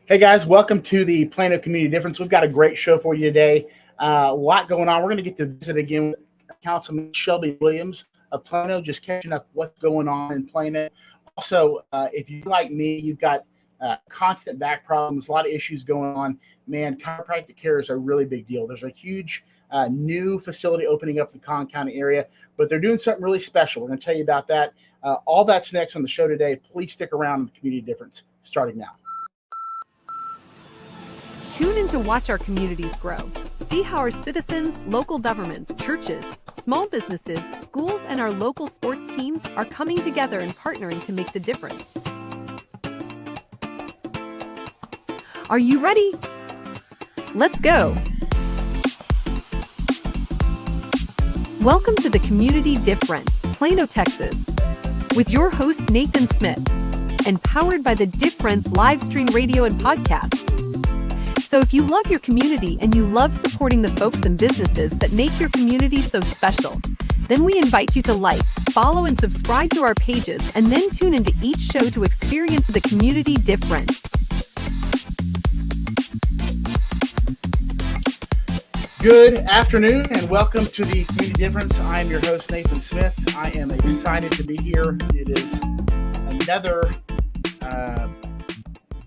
Hey guys, welcome to the Plano Community Difference. We've got a great show for you today. A lot going on. We're going to get to visit again with Councilman Shelby Williams of Plano, just catching up what's going on in Plano. Also, if you're like me, you've got constant back problems, a lot of issues going on. Man, chiropractic care is a really big deal. There's a huge new facility opening up in the Collin County area, but they're doing something really special. We're going to tell you about that. All that's next on the show today. Please stick around with the Community Difference starting now. Tune in to watch our communities grow. See how our citizens, local governments, churches, small businesses, schools, and our local sports teams are coming together and partnering to make the difference. Are you ready? Let's go. Welcome to the Community Difference, Plano, Texas, with your host, Nathan Smith, and powered by the Difference live stream radio and podcast. So if you love your community and you love supporting the folks and businesses that make your community so special, then we invite you to like, follow, and subscribe to our pages, and then tune into each show to experience the community difference. Good afternoon and welcome to the Community Difference. I am your host, Nathan Smith. I am excited to be here. It is another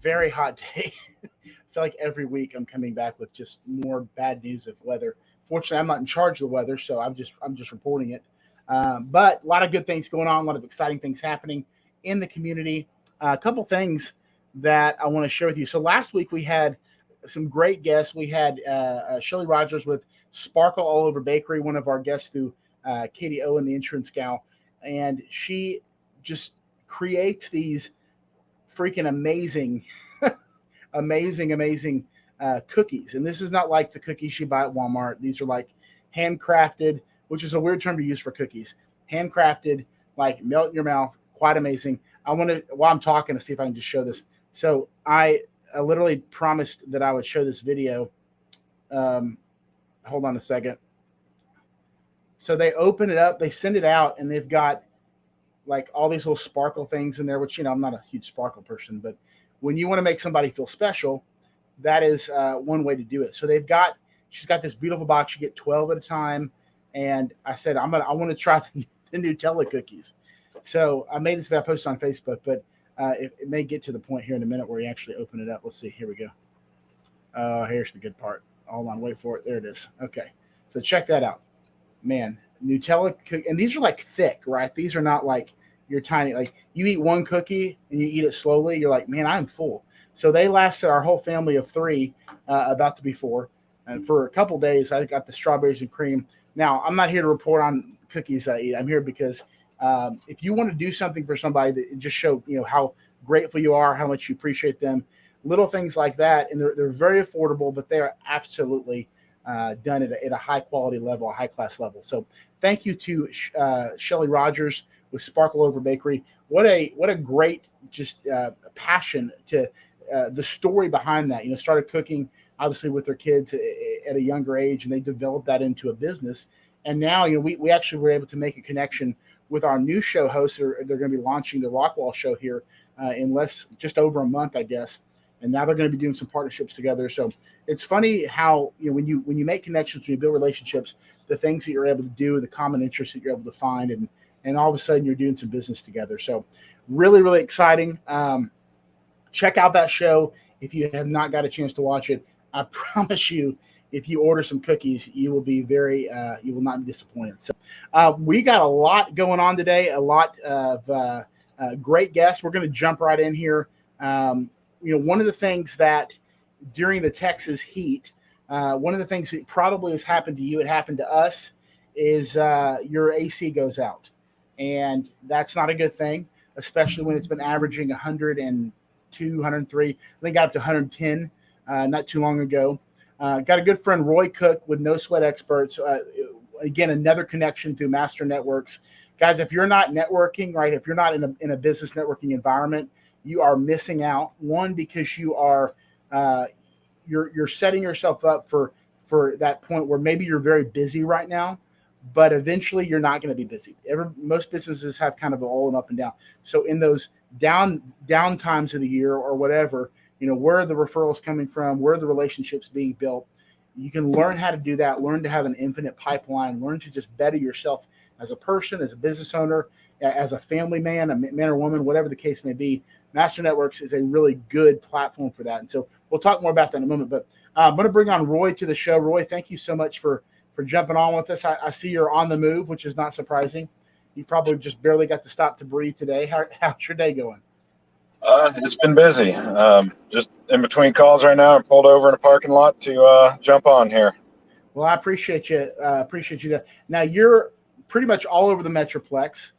very hot day. I feel like every week I'm coming back with just more bad news of weather. Fortunately, I'm not in charge of the weather, so I'm just reporting it. But a lot of good things going on, a lot of exciting things happening in the community. A couple things that I want to share with you. So last week we had some great guests. We had Shelly Rogers with Sparkle All Over Bakery, one of our guests through Katie Owen, the insurance gal, and she just creates these freaking amazing cookies. And this is not like the cookies you buy at Walmart. These are like handcrafted, which is a weird term to use for cookies. Handcrafted, like melt in your mouth, quite amazing. I want to, while I'm talking, to see if I can just show this. So I literally promised that I would show this video. Hold on a second. So they open it up, they send it out, and they've got like all these little sparkle things in there, which, you know, I'm not a huge sparkle person, but when you want to make somebody feel special, that is one way to do it. So she's got this beautiful box. You get 12 at a time. And I said, I want to try the Nutella cookies. So I made this video, I posted on Facebook, but it may get to the point here in a minute where you actually open it up. Let's see. Here we go. Here's the good part. Hold on, wait for it. There it is. Okay. So check that out. Man, Nutella cookie. And these are like thick, right? These are not like you're tiny. Like you eat one cookie and you eat it slowly. You're like, man, I'm full. So they lasted our whole family of three, about to be four. And for a couple days, I got the strawberries and cream. Now, I'm not here to report on cookies that I eat. I'm here because if you want to do something for somebody that just show, you know, how grateful you are, how much you appreciate them, little things like that. And they're very affordable, but they are absolutely done at a high quality level, a high class level. So thank you to Shelly Rogers with Sparkle Over Bakery. What a great just passion to the story behind that. You know, started cooking obviously with their kids at a younger age, and they developed that into a business. And now, you know, we actually were able to make a connection with our new show hosts. They're going to be launching the Rockwall show here in just over a month, I guess. And now they're going to be doing some partnerships together. So it's funny how, you know, when you make connections, when you build relationships, the things that you're able to do, the common interests that you're able to find, and all of a sudden you're doing some business together. So really, really exciting. Check out that show if you have not got a chance to watch it. I promise you, if you order some cookies, you will be you will not be disappointed. So we got a lot going on today, a lot of great guests. We're going to jump right in here. You know, one of the things that during the Texas heat, one of the things that probably has happened to you, it happened to us, is your AC goes out. And that's not a good thing, especially when it's been averaging 102, 103. I think got up to 110 not too long ago. Got a good friend, Roy Cook, with No Sweat Experts. Again, another connection through Master Networks. Guys, if you're not networking, right, if you're not in a business networking environment, you are missing out. One, because you are you're setting yourself up for that point where maybe you're very busy right now, but eventually you're not going to be busy. Most businesses have kind of all an up and down. So in those down times of the year or whatever, where are the referrals coming from? Where are the relationships being built? You can learn how to do that, learn to have an infinite pipeline, learn to just better yourself as a person, as a business owner, as a family man, a man or woman, whatever the case may be. Master Networks is a really good platform for that. And so we'll talk more about that in a moment. But I'm going to bring on Roy to the show. Roy, thank you so much for jumping on with us. I see you're on the move, which is not surprising. You probably just barely got to stop to breathe today. How's your day going? It's been busy. Just in between calls right now. I pulled over in a parking lot to jump on here. Well, I appreciate you. Appreciate you. Now you're pretty much all over the Metroplex,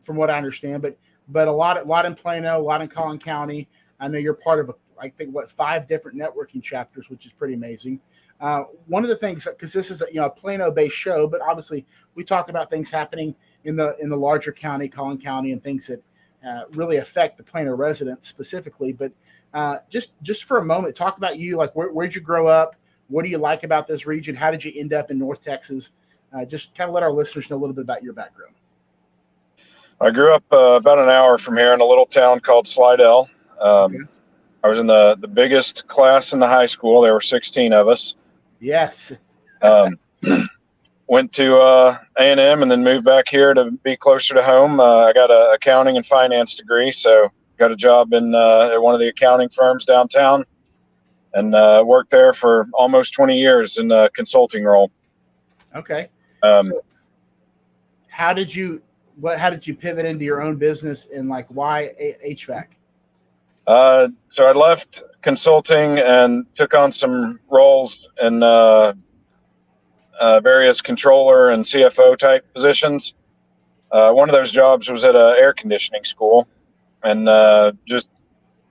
from what I understand. But a lot in Plano, a lot in Collin County. I know you're part of I think 5 different networking chapters, which is pretty amazing. One of the things, because this is a Plano-based show, but obviously we talk about things happening in the larger county, Collin County, and things that really affect the Plano residents specifically. But just for a moment, talk about you. Like, where'd you grow up? What do you like about this region? How did you end up in North Texas? Just kind of let our listeners know a little bit about your background. I grew up about an hour from here in a little town called Slidell. Okay. I was in the biggest class in the high school. There were 16 of us. Yes. Went to A&M and then moved back here to be closer to home. I got an accounting and finance degree, so got a job in at one of the accounting firms downtown, and worked there for almost 20 years in the consulting role. Okay. So how did you pivot into your own business, and why HVAC? So I left consulting and took on some roles in various controller and CFO type positions. One of those jobs was at an air conditioning school, and just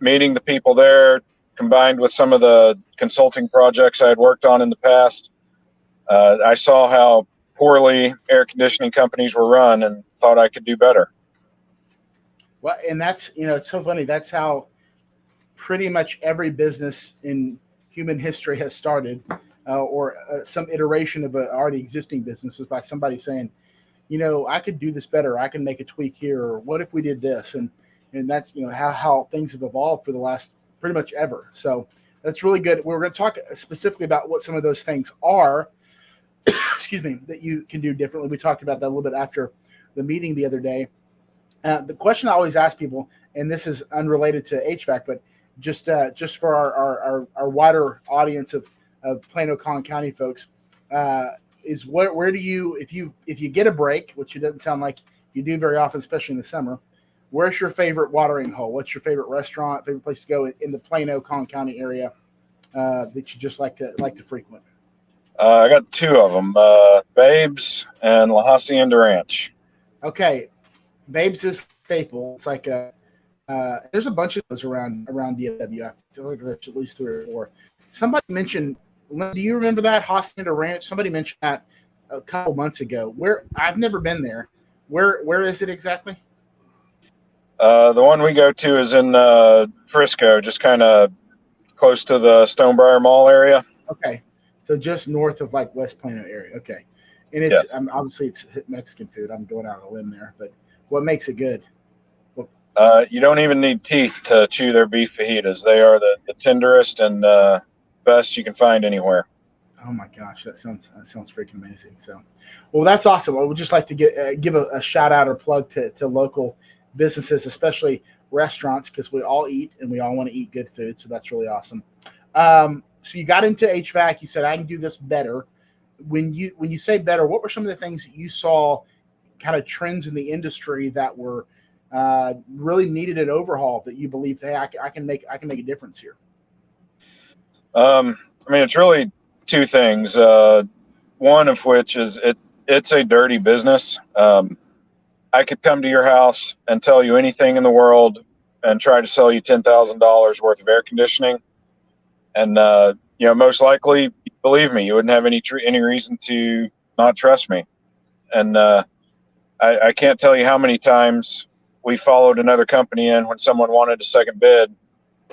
meeting the people there, combined with some of the consulting projects I had worked on in the past, I saw how poorly air conditioning companies were run and thought I could do better. Well, and that's, it's so funny. That's how pretty much every business in human history has started, or some iteration of an already existing business, is by somebody saying, I could do this better. I can make a tweak here. Or what if we did this? And that's, how things have evolved for the last pretty much ever. So that's really good. We're going to talk specifically about what some of those things are, excuse me, that you can do differently. We talked about that a little bit after the meeting the other day. The question I always ask people, and this is unrelated to HVAC, but just for our wider audience of Plano, Collin County folks, is where do you, if you get a break, which it doesn't sound like you do very often, especially in the summer, where's your favorite watering hole? What's your favorite restaurant, favorite place to go in the Plano, Collin County area that you just like to frequent? I got 2 of them, Babes and La Hacienda Ranch. Okay, Babes is staple. It's like there's a bunch of those around DFW. I feel like there's at least 3 or 4. Somebody mentioned, do you remember that Hacienda Ranch? Somebody mentioned that a couple months ago. Where I've never been there. Where is it exactly? The one we go to is in Frisco, just kind of close to the Stonebriar Mall area. Okay, so just north of West Plano area. Okay, and it's obviously it's Mexican food. I'm going out on a limb there, but what makes it good? You don't even need teeth to chew their beef fajitas. They are the tenderest and best you can find anywhere. Oh my gosh, that sounds freaking amazing. So, well, that's awesome. I would just like to give a shout out or plug to local businesses, especially restaurants, because we all eat and we all want to eat good food. So that's really awesome. So you got into HVAC. You said, I can do this better. When you say better, what were some of the things that you saw, kind of trends in the industry that were really needed an overhaul, that you believe, hey, I can make a difference here? I mean, it's really 2 things. One of which is it's a dirty business. I could come to your house and tell you anything in the world and try to sell you $10,000 worth of air conditioning, and most likely, believe me, you wouldn't have any reason to not trust me. And I can't tell you how many times we followed another company in when someone wanted a second bid,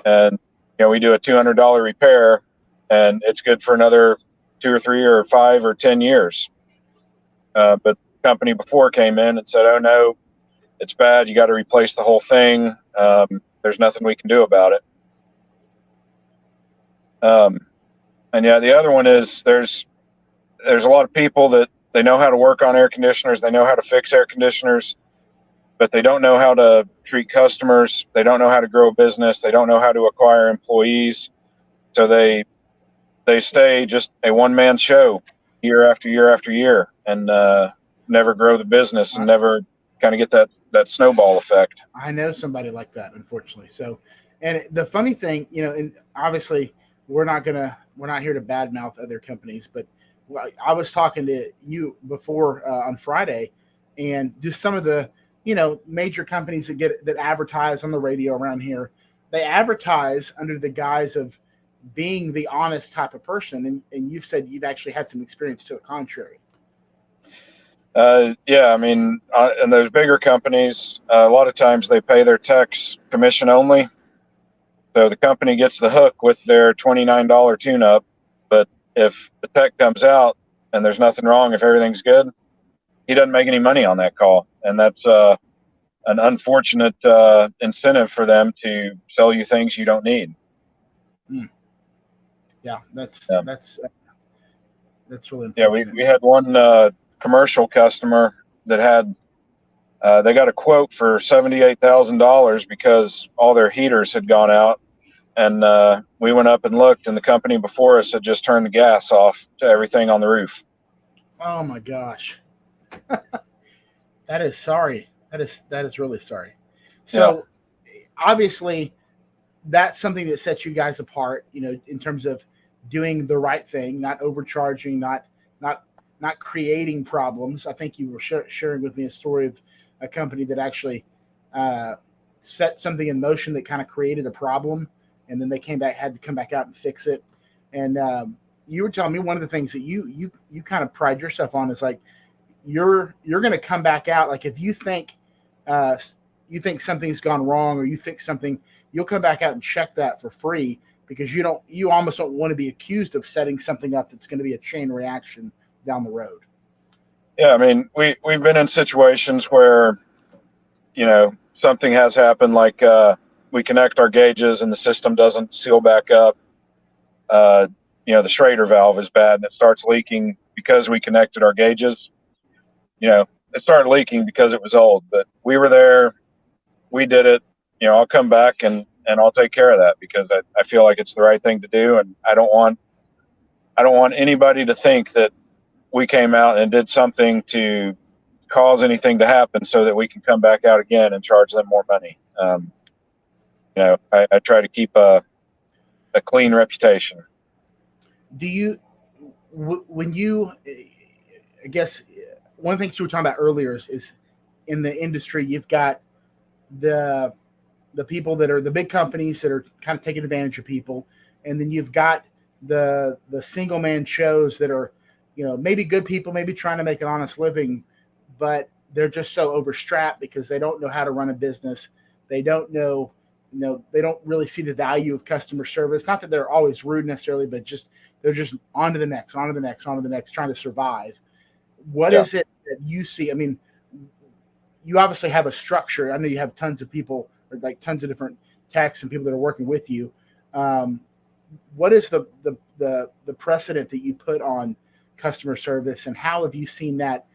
and we do a $200 repair, and it's good for another 2 or 3 or 5 or 10 years. But the company before came in and said, "Oh no, it's bad. You got to replace the whole thing. There's nothing we can do about it." And yeah, the other one is there's a lot of people that they know how to work on air conditioners, they know how to fix air conditioners, but they don't know how to treat customers. They don't know how to grow a business. They don't know how to acquire employees. So they stay just a one-man show year after year after year, and never grow the business and never kind of get that snowball effect. I know somebody like that, unfortunately. So, and the funny thing, and obviously we're not here to badmouth other companies, but I was talking to you before on Friday, and just some of the major companies that advertise on the radio around here, they advertise under the guise of being the honest type of person, and you've said you've actually had some experience to the contrary. Yeah, I mean, and those bigger companies, a lot of times they pay their techs commission only. So the company gets the hook with their $29 tune-up, but if the tech comes out and there's nothing wrong, if everything's good, he doesn't make any money on that call, and that's an unfortunate incentive for them to sell you things you don't need. Yeah, that's really unfortunate. Yeah, we had one commercial customer that had they got a quote for $78,000 because all their heaters had gone out, and we went up and looked, and the company before us had just turned the gas off to everything on the roof. Oh my gosh. That is sorry. That is really sorry. So obviously that's something that sets you guys apart, in terms of doing the right thing, not overcharging, not creating problems. I think you were sharing with me a story of a company that actually set something in motion that kind of created a problem, and then they had to come back out and fix it. And you were telling me one of the things that you kind of pride yourself on is like you're going to come back out. Like if you think something's gone wrong or you fix something, you'll come back out and check that for free, because you almost don't want to be accused of setting something up that's going to be a chain reaction down the road. Yeah, I mean, we've been in situations where, something has happened, like we connect our gauges and the system doesn't seal back up. The Schrader valve is bad and it starts leaking because we connected our gauges. It started leaking because it was old, but we were there, we did it. I'll come back and I'll take care of that because I feel like it's the right thing to do, and I don't want anybody to think that we came out and did something to cause anything to happen so that we can come back out again and charge them more money. I try to keep a clean reputation. I guess one of the things we were talking about earlier is in the industry, you've got the people that are the big companies that are kind of taking advantage of people. And then you've got the single man shows that are, maybe good people, maybe trying to make an honest living, but they're just so overstrapped because they don't know how to run a business. They don't know, they don't really see the value of customer service. Not that they're always rude necessarily, but they're just on to the next, trying to survive. What is it that you see? I mean, you obviously have a structure. I know you have tons of people, or like tons of different techs and people that are working with you. What is the precedent that you put on customer service, and how have you seen that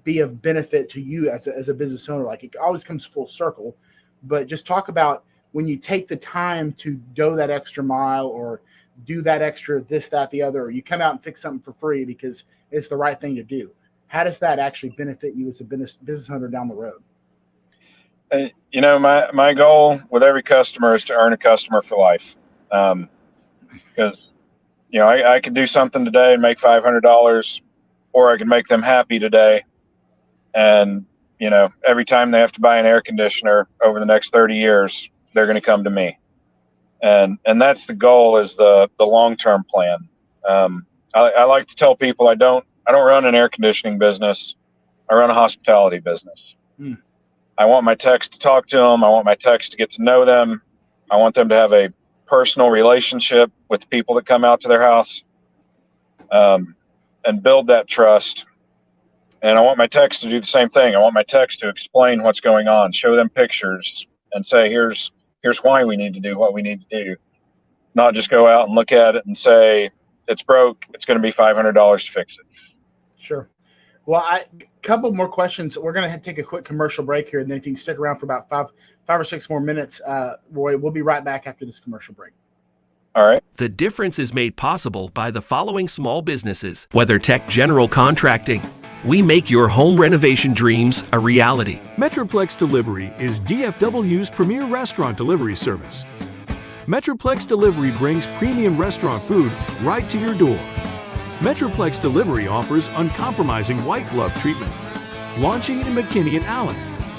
be of benefit to you as a business owner? Like, it always comes full circle, but just talk about when you take the time to go that extra mile or do that extra this, that, the other, or you come out and fix something for free because it's the right thing to do. How does that actually benefit you as a business owner down the road? My goal with every customer is to earn a customer for life. Because, I could do something today and make $500, or I can make them happy today. And, every time they have to buy an air conditioner over the next 30 years, they're going to come to me. And that's the goal, is the long-term plan. I like to tell people I don't run an air conditioning business. I run a hospitality business. I want my techs to talk to them. I want my techs to get to know them. I want them to have a personal relationship with the people that come out to their house, and build that trust. And I want my techs to do the same thing. I want my techs to explain what's going on, show them pictures, and say, here's why we need to do what we need to do. not just go out and look at it and say it's broke. It's going to be $500 to fix it. Sure. Well, a couple more questions. We're going to take a quick commercial break here, and then if you can stick around for about five or six more minutes, Roy, we'll be right back after this commercial break. All right. The difference is made possible by the following small businesses. WeatherTech General Contracting. We make your home renovation dreams a reality. Metroplex Delivery is DFW's premier restaurant delivery service. Metroplex Delivery brings premium restaurant food right to your door. Metroplex Delivery offers uncompromising white glove treatment. Launching in McKinney and Allen.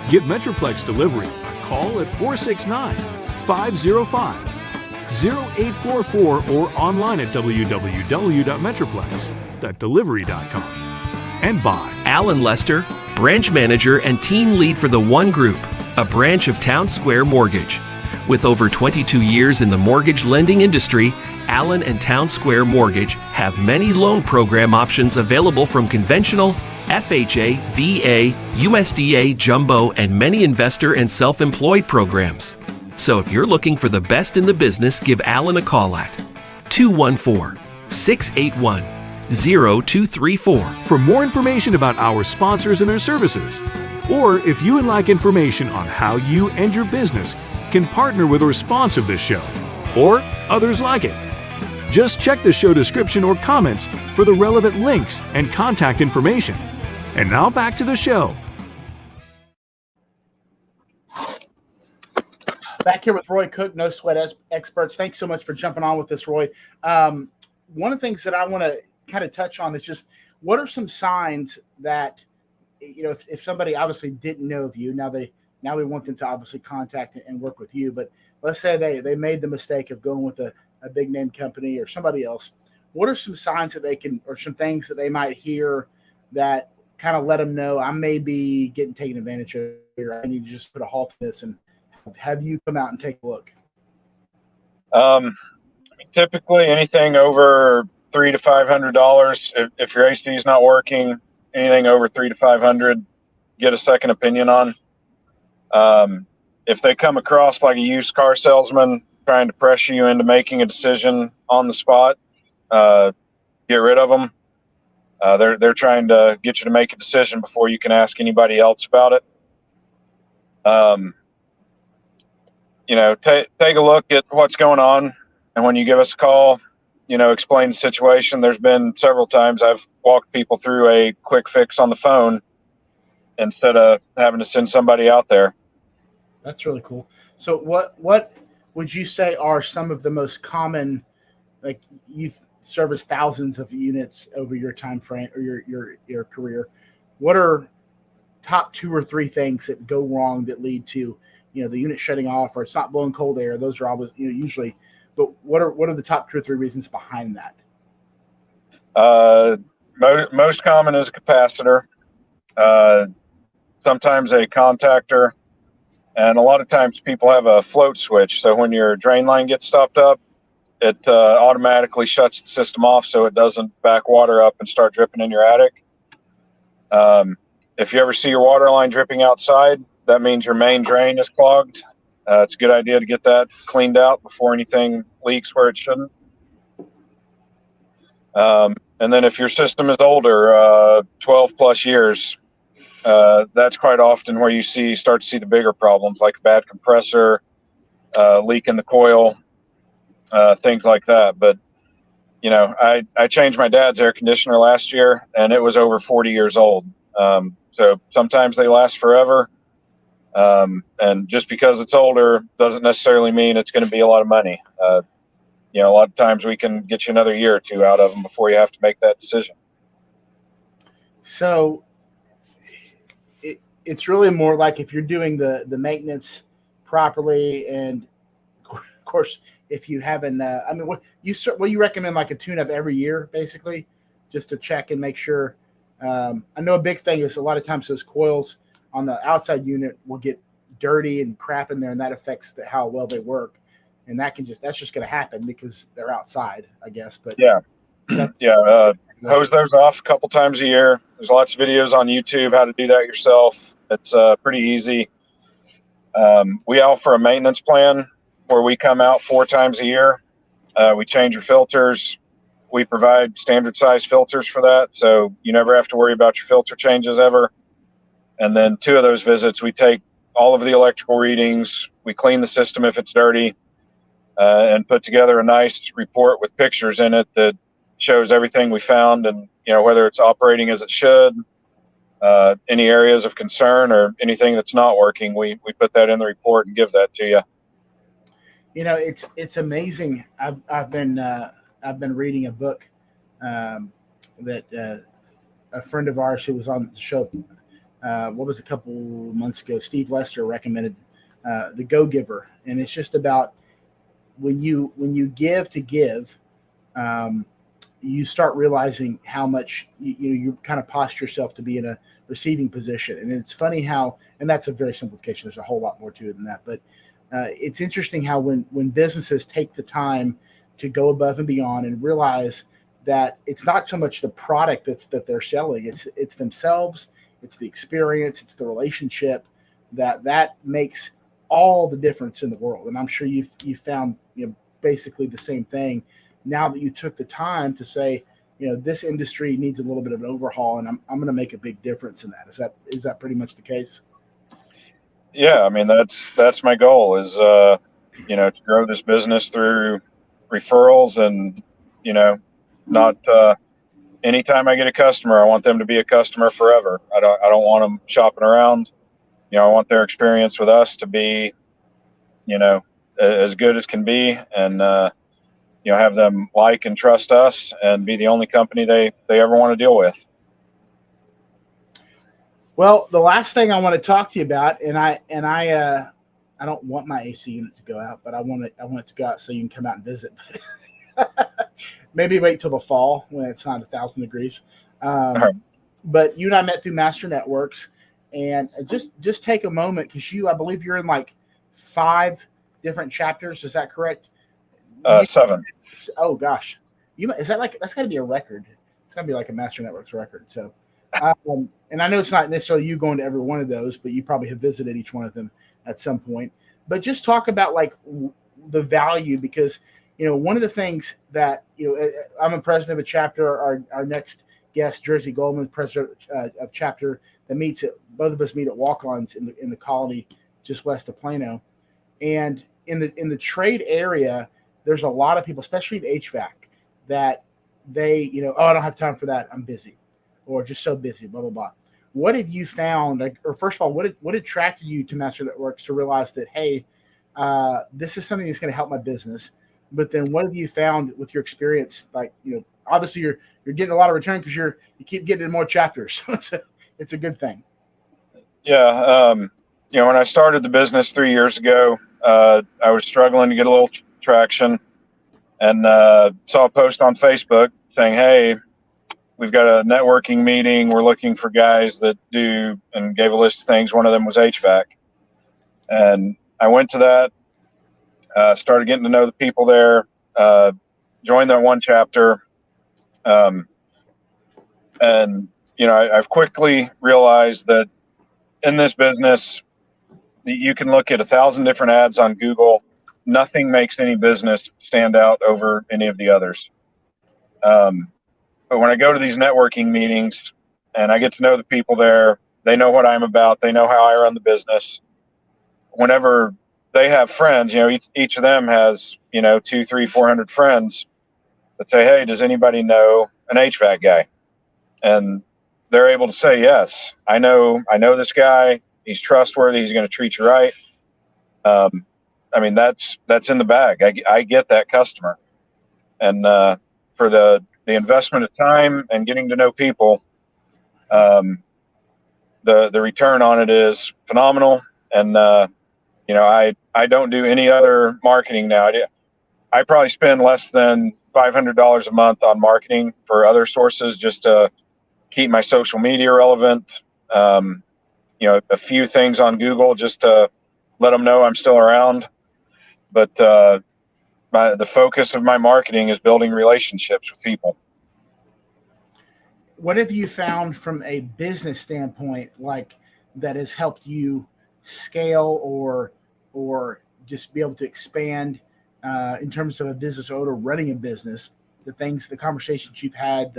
Give Metroplex Delivery a call at 469-505-0844 or online at www.metroplex.delivery.com. And by Alan Lester, branch manager and team lead for the One Group, a branch of Town Square Mortgage. With over 22 years in the mortgage lending industry, Allen and Town Square Mortgage have many loan program options available from conventional, FHA, VA, USDA, jumbo, and many investor and self-employed programs. So if you're looking for the best in the business, give Allen a call at 214-681-0234. For more information about our sponsors and their services, or if you would like information on how you and your business can partner with or sponsor this show, or others like it, just check the show description or comments for the relevant links and contact information. And now back to the show. Back here with Roy Cook, No Sweat Experts. Thanks so much for jumping on with us, Roy. One of the things that I want to kind of touch on is just what are some signs that, if somebody obviously didn't know of you, now we want them to obviously contact and work with you, but let's say they made the mistake of going with a big name company or somebody else. What are some signs that they can, or some things that they might hear that kind of let them know I may be getting taken advantage of here? I need to just put a halt to this and have you come out and take a look. Typically anything over $300 to $500. If your AC is not working, anything over $300 to $500, get a second opinion on. If they come across like a used car salesman trying to pressure you into making a decision on the spot, get rid of them. They're trying to get you to make a decision before you can ask anybody else about it. Take a look at what's going on, and when you give us a call, explain the situation. There's been several times I've walked people through a quick fix on the phone instead of having to send somebody out there. That's really cool. So what would you say are some of the most common, like you've serviced thousands of units over your time frame or your career. What are top 2 or 3 things that go wrong that lead to, the unit shutting off or it's not blowing cold air? Those are always, usually, but what are the top 2 or 3 reasons behind that? Most common is a capacitor, sometimes a contactor, and a lot of times people have a float switch. So when your drain line gets stopped up, it automatically shuts the system off so it doesn't back water up and start dripping in your attic. If you ever see your water line dripping outside, that means your main drain is clogged. It's a good idea to get that cleaned out before anything leaks where it shouldn't. And then if your system is older, 12 plus years, that's quite often where you start to see the bigger problems, like a bad compressor, leak in the coil, things like that. But, I changed my dad's air conditioner last year, and it was over 40 years old. So sometimes they last forever. And just because it's older doesn't necessarily mean it's going to be a lot of money. A lot of times we can get you another year or 2 out of them before you have to make that decision. So it's really more like if you're doing the maintenance properly, and of course, if you haven't, what you recommend, like a tune-up every year, basically, just to check and make sure. I know a big thing is a lot of times those coils on the outside unit will get dirty and crap in there, and that affects how well they work. And that's just going to happen because they're outside, I guess. But hose those off a couple times a year. There's lots of videos on YouTube how to do that yourself. It's pretty easy. We offer a maintenance plan where we come out 4 times a year We change your filters. We provide standard size filters for that, so you never have to worry about your filter changes ever. And then 2 of those visits, we take all of the electrical readings, we clean the system if it's dirty, and put together a nice report with pictures in it that shows everything we found, and whether it's operating as it should, any areas of concern, or anything that's not working. We put that in the report and give that to you. It's amazing. I've been reading a book that a friend of ours who was on the show, what was a couple months ago, Steve Lester recommended, The Go Giver, and it's just about when you give to give, you start realizing how much you kind of posture yourself to be in a receiving position. And it's funny how, and that's a very simplification. There's a whole lot more to it than that, but it's interesting how when businesses take the time to go above and beyond and realize that it's not so much the product that they're selling, it's themselves, it's the experience, it's the relationship that makes all the difference in the world. And I'm sure you found basically the same thing now that you took the time to say, this industry needs a little bit of an overhaul, and I'm going to make a big difference in that. Is that pretty much the case? Yeah, I mean, that's my goal is to grow this business through referrals, and not anytime I get a customer, I want them to be a customer forever. I don't want them shopping around. I want their experience with us to be as good as can be, and have them like and trust us and be the only company they ever want to deal with. Well, the last thing I want to talk to you about, and I don't want my AC unit to go out, but I want it to go out so you can come out and visit. Maybe wait till the fall when it's not 1,000 degrees. But you and I met through Master Networks, and just take a moment, because I believe you're in like 5 different chapters. Is that correct? 7. Oh gosh, that's got to be a record. It's got to be like a Master Networks record. So. And I know it's not necessarily you going to every one of those, but you probably have visited each one of them at some point. But just talk about like the value, because one of the things that I'm a president of a chapter. Our next guest, Jersey Goldman, president of chapter that meets at, both of us meet at Walk-Ons in the colony just west of Plano, and in the trade area, there's a lot of people, especially in HVAC, that they I don't have time for that, I'm busy. Or just so busy, blah, blah, blah. What have you found, or first of all, what attracted you to Master Networks to realize that, hey, this is something that's going to help my business? But then what have you found with your experience? Like, obviously you're getting a lot of return because you keep getting in more chapters. So it's a good thing. Yeah. When I started the business 3 years ago, I was struggling to get a little traction, and saw a post on Facebook saying, hey, we've got a networking meeting. We're looking for guys that do, and gave a list of things. One of them was HVAC. And I went to that, started getting to know the people there, joined that one chapter. And, I've quickly realized that in this business, you can look at 1,000 different ads on Google. Nothing makes any business stand out over any of the others. But when I go to these networking meetings and I get to know the people there, they know what I'm about. They know how I run the business. Whenever they have friends, each of them has, 200, 300, 400 friends that say, hey, does anybody know an HVAC guy? And they're able to say, yes, I know this guy. He's trustworthy. He's going to treat you right. That's in the bag. I get that customer. And for the investment of time and getting to know people, the return on it is phenomenal. And I don't do any other marketing now. I probably spend less than $500 a month on marketing for other sources just to keep my social media relevant. A few things on Google just to let them know I'm still around. But the focus of my marketing is building relationships with people. What have you found from a business standpoint, like that has helped you scale or just be able to expand in terms of a business owner running a business, the conversations you've had,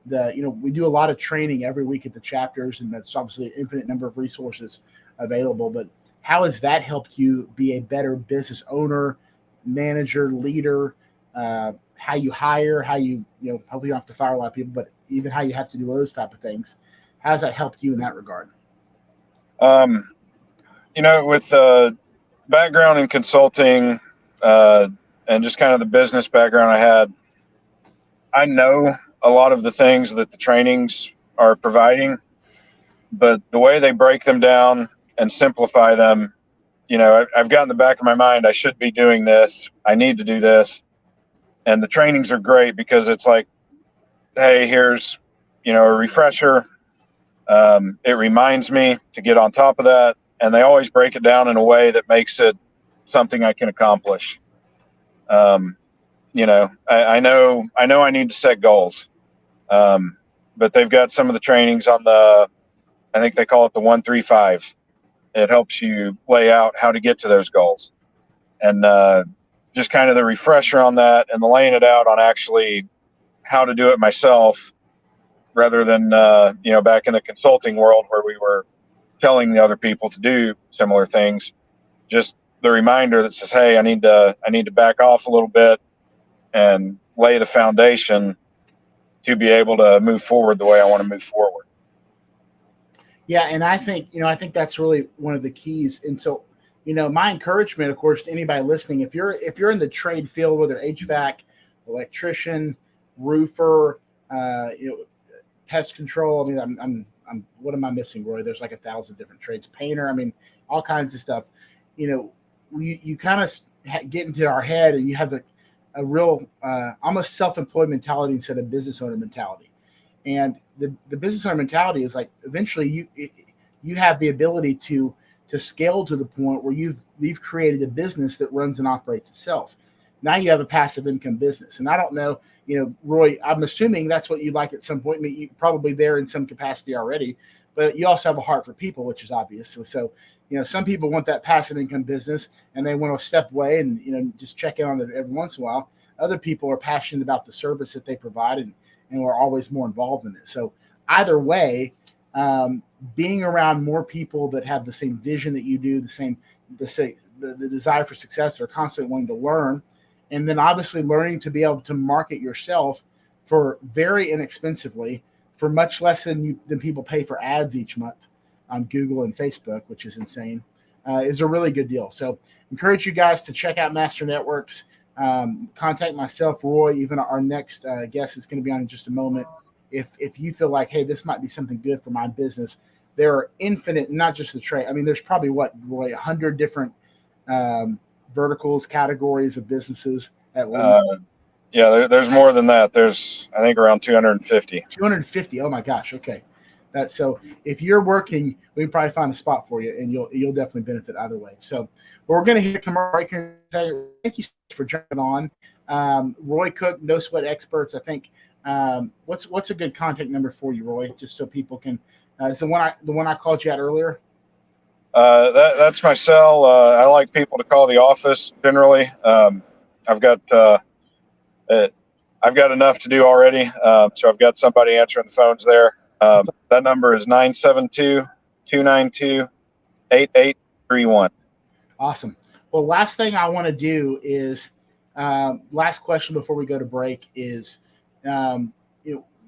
we do a lot of training every week at the chapters, and that's obviously an infinite number of resources available. But how has that helped you be a better business owner, manager, leader? How you hire, how hopefully you don't have to fire a lot of people, but even how you have to do those type of things. How has that helped you in that regard? With background in consulting and just kind of the business background I had, I know a lot of the things that the trainings are providing, but the way they break them down and simplify them, I've got in the back of my mind, I should be doing this. I need to do this. And the trainings are great because it's like, hey, here's, a refresher. It reminds me to get on top of that. And they always break it down in a way that makes it something I can accomplish. I know I need to set goals. But they've got some of the trainings on I think they call it the 1-3-5. It helps you lay out how to get to those goals. And just kind of the refresher on that and the laying it out on actually how to do it myself rather than, back in the consulting world where we were telling the other people to do similar things. Just the reminder that says, hey, I need to back off a little bit and lay the foundation to be able to move forward the way I want to move forward. Yeah. And I think that's really one of the keys. And so, my encouragement, of course, to anybody listening, if you're in the trade field, whether HVAC, electrician, roofer, pest control. I mean, I'm what am I missing, Roy? There's like 1,000 different trades, painter. I mean, all kinds of stuff. You kind of get into our head and you have a real almost self-employed mentality instead of business owner mentality. And the business owner mentality is like, eventually you have the ability to scale to the point where you've created a business that runs and operates itself. Now you have a passive income business. And I don't know, Roy, I'm assuming that's what you'd like at some point. I mean, you're probably there in some capacity already, but you also have a heart for people, which is obvious. So some people want that passive income business and they want to step away and, just check in on it every once in a while. Other people are passionate about the service that they provide and are always more involved in it. So either way, being around more people that have the same vision that you do, the desire for success, are constantly wanting to learn, and then obviously learning to be able to market yourself for very inexpensively, for much less than people pay for ads each month on Google and Facebook, which is insane, is a really good deal. So encourage you guys to check out Master Networks. Contact myself, Roy, even our next guest is going to be on in just a moment. If you feel like, hey, this might be something good for my business, there are infinite, not just the trade. I mean, there's probably 100 different verticals, categories of businesses at least. There's more than that. There's, I think, around 250. 250. Oh my gosh. Okay. So if you're working, we can probably find a spot for you, and you'll definitely benefit either way. So we're going to hit a commercial break. Thank you for jumping on. Roy Cook, No Sweat Experts. I think what's a good contact number for you, Roy, just so people can. Is the one I called you at earlier? That's my cell. I like people to call the office generally. I've got enough to do already, so I've got somebody answering the phones there. That number is 972-292-8831. Awesome. Well, last thing I want to do is last question before we go to break is,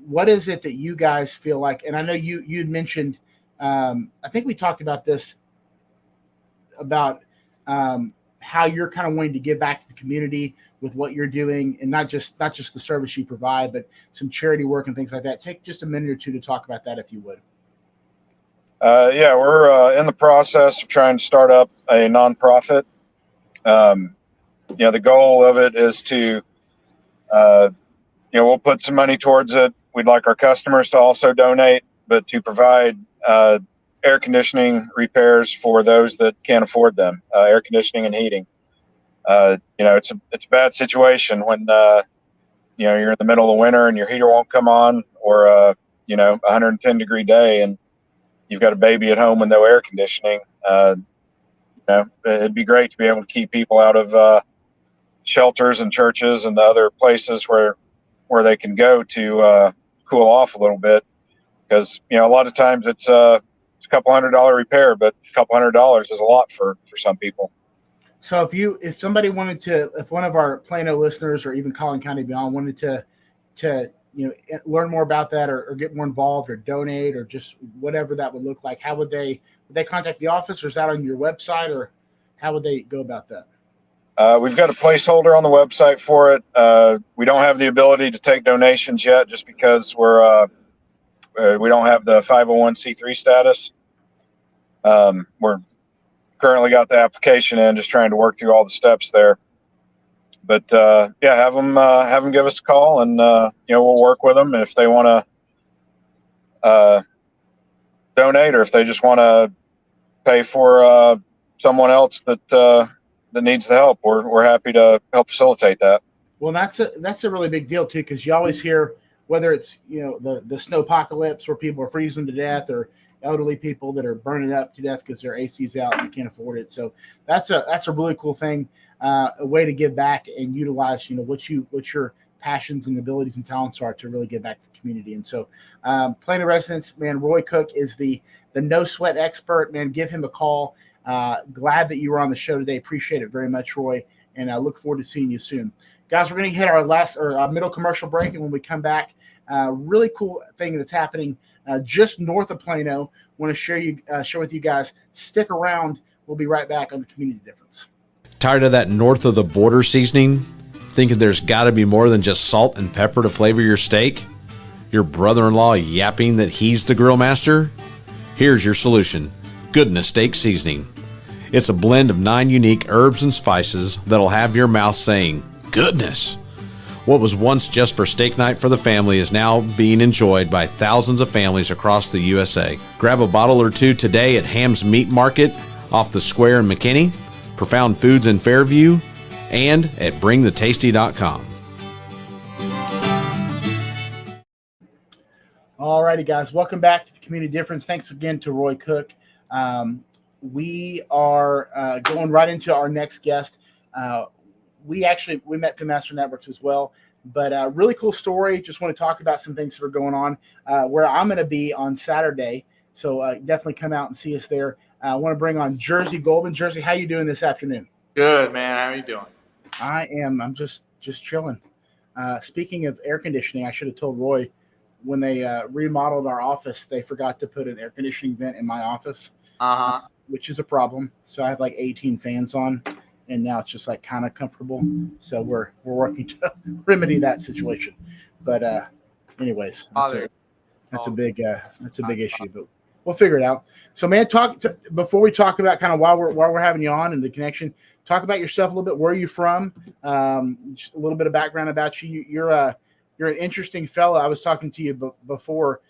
what is it that you guys feel like? And I know you'd mentioned, I think we talked about this, about how you're kind of wanting to give back to the community with what you're doing, and not just the service you provide, but some charity work and things like that. Take just a minute or two to talk about that, if you would. We're in the process of trying to start up a nonprofit. The goal of it is to, we'll put some money towards it. We'd like our customers to also donate, but to provide air conditioning repairs for those that can't afford them, air conditioning and heating. It's a bad situation when, you're in the middle of winter and your heater won't come on, or, 110-degree day and you've got a baby at home with no air conditioning. It'd be great to be able to keep people out of shelters and churches and the other places where they can go to cool off a little bit, because a lot of times it's a couple $100 repair, but a couple $100 is a lot for some people. So if somebody wanted to, if one of our Plano listeners or even Collin County beyond wanted to learn more about that or get more involved or donate or just whatever that would look like, how would they contact the office, or is that on your website, or how would they go about that? We've got a placeholder on the website for it. We don't have the ability to take donations yet, just because we don't have the 501c3 status. We're currently got the application in, just trying to work through all the steps there. But have them give us a call, and we'll work with them. And if they want to donate, or if they just want to pay for someone else that needs the help, we're happy to help facilitate that. Well, that's a really big deal too, because you always hear, whether it's the snowpocalypse where people are freezing to death, or elderly people that are burning up to death because their AC's out and they can't afford it. So that's a really cool thing, a way to give back and utilize what your passions and abilities and talents are to really give back to the community. And so Plano residents, man, Roy Cook is the no sweat expert, man. Give him a call. Glad that you were on the show today. Appreciate it very much, Roy, and I look forward to seeing you soon. Guys, we're going to hit our middle commercial break, and when we come back, really cool thing that's happening just north of Plano. Want to share with you guys. Stick around. We'll be right back on the Community Difference. Tired of that north of the border seasoning? Thinking there's got to be more than just salt and pepper to flavor your steak? Your brother-in-law yapping that he's the grill master? Here's your solution. Goodness Steak Seasoning. It's a blend of 9 unique herbs and spices that'll have your mouth saying, goodness. What was once just for steak night for the family is now being enjoyed by thousands of families across the USA. Grab a bottle or two today at Ham's Meat Market off the Square in McKinney, Profound Foods in Fairview, and at bringthetasty.com. All righty, guys. Welcome back to the Community Difference. Thanks again to Roy Cook. We are going right into our next guest. We met through Master Networks as well, but really cool story. Just want to talk about some things that are going on where I'm going to be on Saturday. So definitely come out and see us there. I want to bring on Jersey Goldman. Jersey, how you doing this afternoon? Good, man. How are you doing? I'm just chilling. Speaking of air conditioning, I should have told Roy when they remodeled our office, they forgot to put an air conditioning vent in my office, which is a problem. So I have like 18 fans on. And now it's just like kind of comfortable. So we're working to remedy that situation. But anyways, that's a big issue. But we'll figure it out. So man, before we talk about kind of why we're having you on and the connection. Talk about yourself a little bit. Where are you from? Just a little bit of background about you. You're an interesting fellow. I was talking to you before.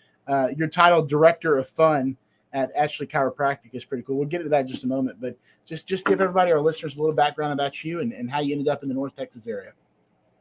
Your title, Director of Fun at Ashley Chiropractic, is pretty cool. We'll get into that in just a moment, but just give everybody, our listeners, a little background about you and how you ended up in the North Texas area.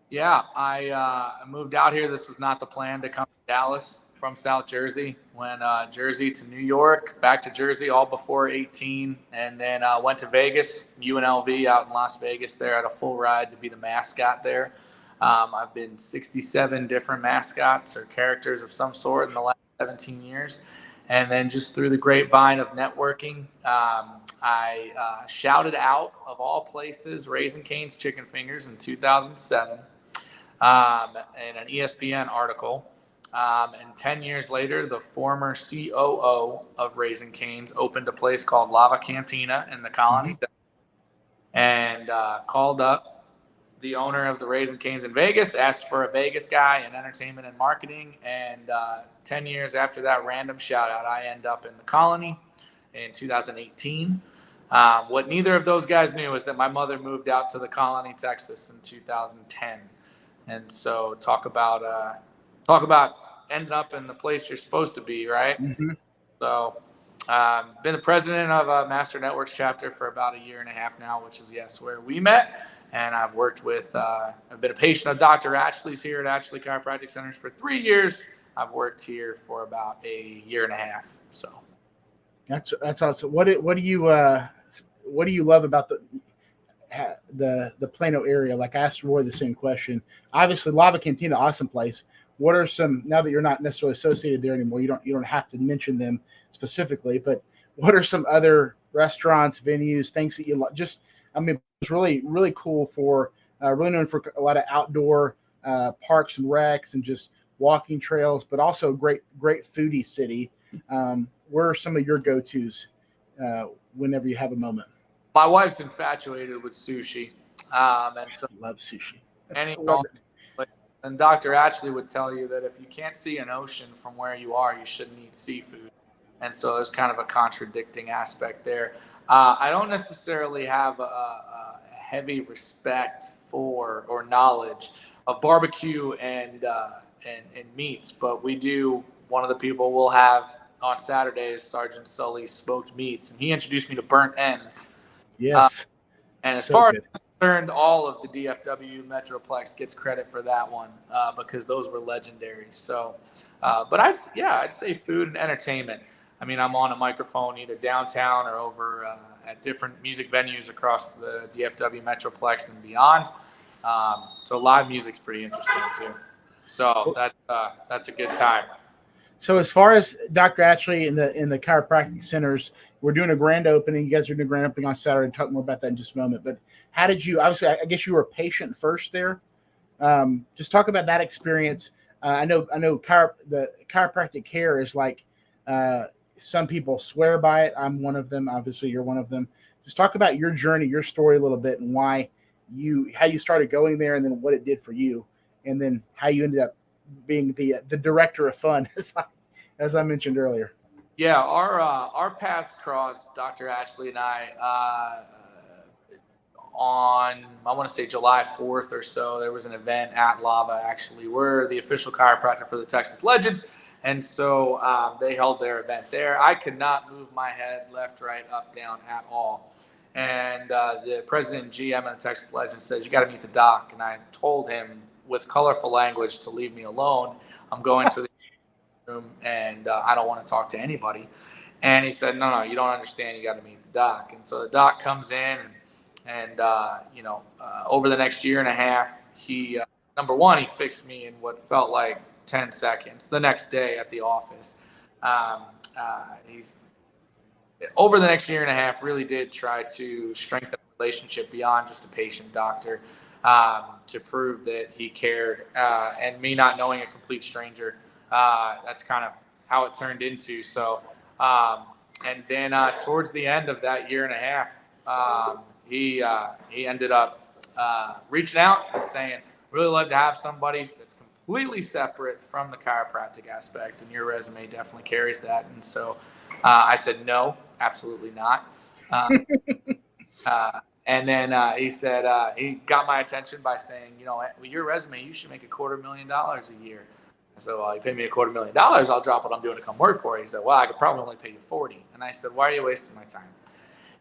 Yeah, I moved out here. This was not the plan to come to Dallas from South Jersey. Went Jersey to New York, back to Jersey all before 18, and then went to Vegas, UNLV out in Las Vegas there. Had a full ride to be the mascot there. I've been 67 different mascots or characters of some sort in the last 17 years. And then just through the grapevine of networking, I shouted out, of all places, Raising Cane's Chicken Fingers in 2007 in an ESPN article. And 10 years later, the former COO of Raising Cane's opened a place called Lava Cantina in the Colony, and called up the owner of the Raising Cane's in Vegas, asked for a Vegas guy in entertainment and marketing. And 10 years after that random shout out, I end up in the Colony in 2018. What neither of those guys knew is that my mother moved out to the Colony, Texas in 2010. And so talk about ending up in the place you're supposed to be, right? Mm-hmm. So been the president of a Master Networks chapter for about a year and a half now, which is, yes, where we met. And I've worked with, I've been a patient of Dr. Ashley's here at Ashley Chiropractic Centers for 3 years. I've worked here for about a year and a half. So that's awesome. What do you love about the Plano area? Like I asked Roy the same question. Obviously, Lava Cantina, awesome place. What are some, now that you're not necessarily associated there anymore, you don't have to mention them specifically, but what are some other restaurants, venues, things that you like? Just, I mean, it's really, really cool for, really known for a lot of outdoor parks and recs and just walking trails, but also great foodie city. Where are some of your go-tos whenever you have a moment? My wife's infatuated with sushi. And so I love sushi. any I love it. and Dr. Ashley would tell you that if you can't see an ocean from where you are, you shouldn't eat seafood. And so there's kind of a contradicting aspect there. I don't necessarily have a heavy respect for or knowledge of barbecue and meats, but we do. One of the people we'll have on Saturdays, Sergeant Sully's smoked meats, and he introduced me to burnt ends. Yes. And as So far good. as I'm concerned, all of the DFW Metroplex gets credit for that one because those were legendary. So, but I'd say food and entertainment. I mean, I'm on a microphone either downtown or over at different music venues across the DFW Metroplex and beyond. So live music's pretty interesting too. So that's a good time. So as far as Dr. Ashley in the chiropractic centers, we're doing a grand opening. You guys are doing a grand opening on Saturday. Talk more about that in just a moment. But how did you? Obviously, I guess you were a patient first there. Just talk about that experience. I know the chiropractic care is like some people swear by it. I'm one of them. Obviously, you're one of them. Just talk about your journey, your story a little bit, and how you started going there, and then what it did for you, and then how you ended up being the director of fun, as I mentioned earlier. Yeah, our paths crossed, Dr. Ashley and I, on, I want to say July 4th or so. There was an event at Lava, actually. We're the official chiropractor for the Texas Legends, and so they held their event there. I could not move my head left, right, up, down at all. And the president and GM of the Texas Legends says, you got to meet the doc. And I told him with colorful language to leave me alone. I'm going to the room and I don't want to talk to anybody. And he said, no, you don't understand. You got to meet the doc. And so the doc comes in and over the next year and a half, he, number one, he fixed me in what felt like 10 seconds the next day at the office. He's over the next year and a half really did try to strengthen the relationship beyond just a patient doctor, to prove that he cared, and me not knowing a complete stranger, that's kind of how it turned into. So, and then towards the end of that year and a half, he ended up reaching out and saying, really love to have somebody that's completely separate from the chiropractic aspect, and your resume definitely carries that. And so I said, no, absolutely not. And then he said, he got my attention by saying, with your resume, you should make $250,000 a year. I said, well, you pay me $250,000, I'll drop what I'm doing to come work for you. He said, well, I could probably only pay you 40. And I said, why are you wasting my time?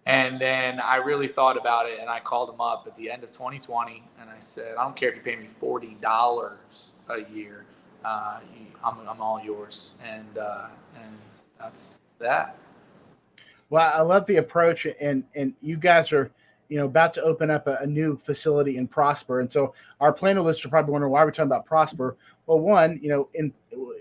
And then I really thought about it, and I called him up at the end of 2020, and I said, I don't care if you pay me $40 a year. I'm all yours. And that's that. Well, I love the approach, and you guys are, about to open up a new facility in Prosper. And so our Plano listeners are probably wondering why we're talking about Prosper. Well, one,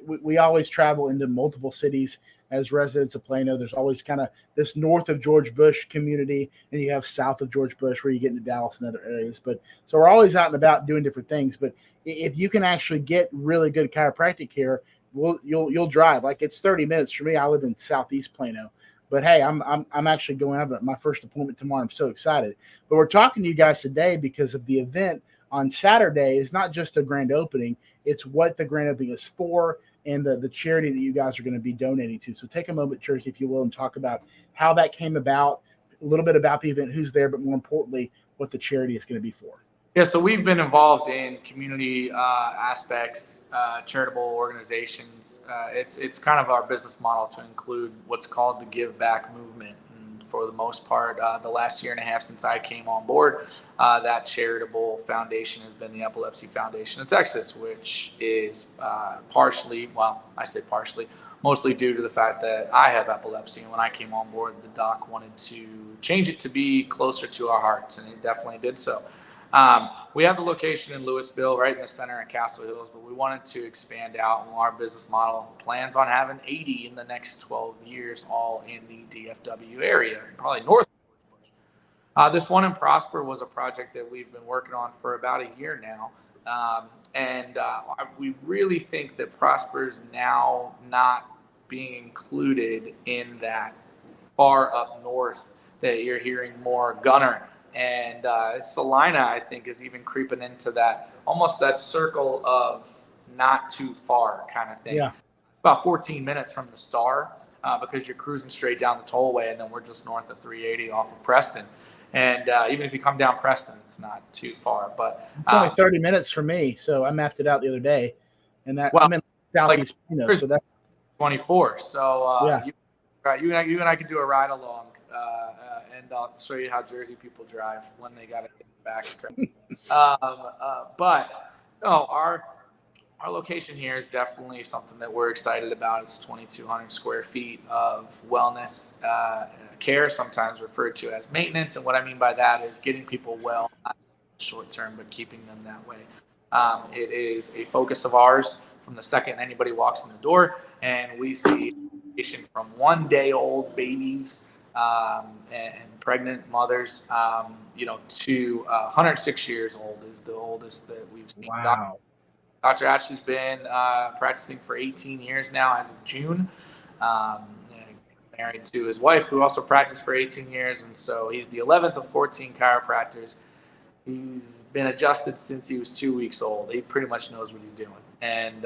we always travel into multiple cities as residents of Plano. There's always kind of this north of George Bush community, and you have south of George Bush where you get into Dallas and other areas. But so we're always out and about doing different things. But if you can actually get really good chiropractic care, you'll drive. Like, it's 30 minutes for me. I live in Southeast Plano. But hey, I'm actually going to have my first appointment tomorrow. I'm so excited. But we're talking to you guys today because of the event on Saturday. Is not just a grand opening; it's what the grand opening is for, and the charity that you guys are going to be donating to. So take a moment, Jersey, if you will, and talk about how that came about, a little bit about the event, who's there, but more importantly, what the charity is going to be for. Yeah, so we've been involved in community aspects, charitable organizations. It's kind of our business model to include what's called the Give Back movement. And for the most part, the last year and a half since I came on board, that charitable foundation has been the Epilepsy Foundation of Texas, which is partially, well, I say partially, mostly due to the fact that I have epilepsy. And when I came on board, the doc wanted to change it to be closer to our hearts, and it definitely did so. We have the location in Louisville, right in the center of Castle Hills, but we wanted to expand out. And our business model plans on having 80 in the next 12 years, all in the DFW area, probably north. This one in Prosper was a project that we've been working on for about a year now. We really think that Prosper's now not being included in that far up north that you're hearing more Gunner. And Salina, I think, is even creeping into that, almost that circle of not too far kind of thing. Yeah. About 14 minutes from the Star because you're cruising straight down the tollway, and then we're just north of 380 off of Preston. And even if you come down Preston, it's not too far. But it's only 30 minutes for me, so I mapped it out the other day. And that I'm in Southeast Plano, so that's 24. So yeah. You and I could do a ride along. And I'll show you how Jersey people drive when they got to get back. But no, our location here is definitely something that we're excited about. It's 2,200 square feet of wellness care, sometimes referred to as maintenance. And what I mean by that is getting people well, not short term, but keeping them that way. It is a focus of ours from the second anybody walks in the door, and we see from 1 day old babies and pregnant mothers, to 106 years old is the oldest that we've seen. Wow. Dr. Ashley's been practicing for 18 years now as of June. Married to his wife, who also practiced for 18 years. And so he's the 11th of 14 chiropractors. He's been adjusted since he was 2 weeks old. He pretty much knows what he's doing. And